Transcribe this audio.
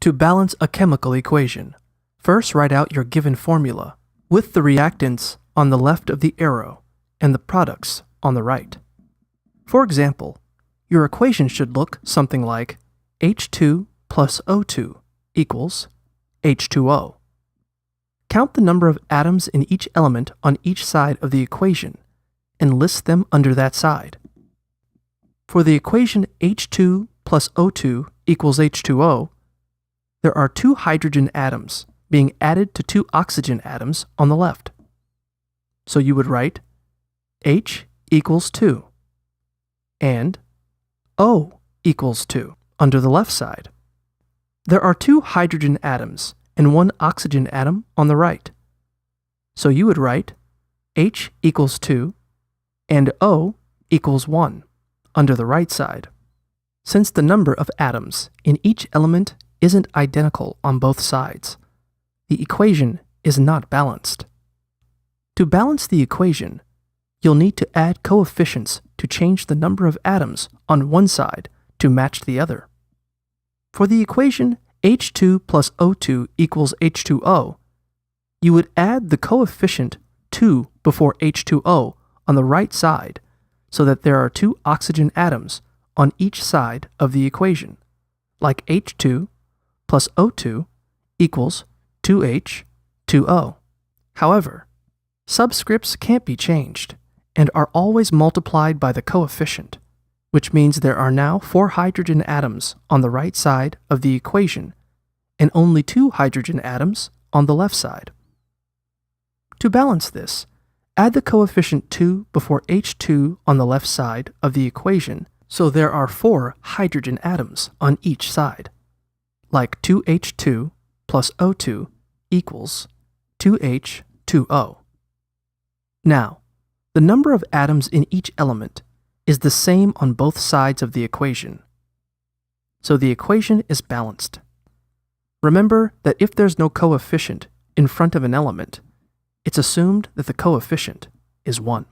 To balance a chemical equation, first write out your given formula with the reactants on the left of the arrow and the products on the right. For example, your equation should look something like H2 plus O2 equals H2O. Count the number of atoms in each element on each side of the equation and list them under that side. For the equation H2 plus O2 equals H2O, there are 2 hydrogen atoms being added to 2 oxygen atoms on the left. So you would write H equals 2 and O equals 2 under the left side. There are 2 hydrogen atoms and 1 oxygen atom on the right. So you would write H equals 2 and O equals 1 under the right side. Since the number of atoms in each element isn't identical on both sides, the equation is not balanced. To balance the equation, you'll need to add coefficients to change the number of atoms on one side to match the other. For the equation H2 plus O2 equals H2O, you would add the coefficient 2 before H2O on the right side so that there are 2 oxygen atoms on each side of the equation, like H2 plus O2 equals 2H, 2O. However, subscripts can't be changed and are always multiplied by the coefficient, which means there are now 4 hydrogen atoms on the right side of the equation and only 2 hydrogen atoms on the left side. To balance this, add the coefficient 2 before H2 on the left side of the equation so there are 4 hydrogen atoms on each side, like 2H2 plus O2 equals 2H, 2O. Now, the number of atoms in each element is the same on both sides of the equation, so the equation is balanced. Remember that if there's no coefficient in front of an element, it's assumed that the coefficient is 1.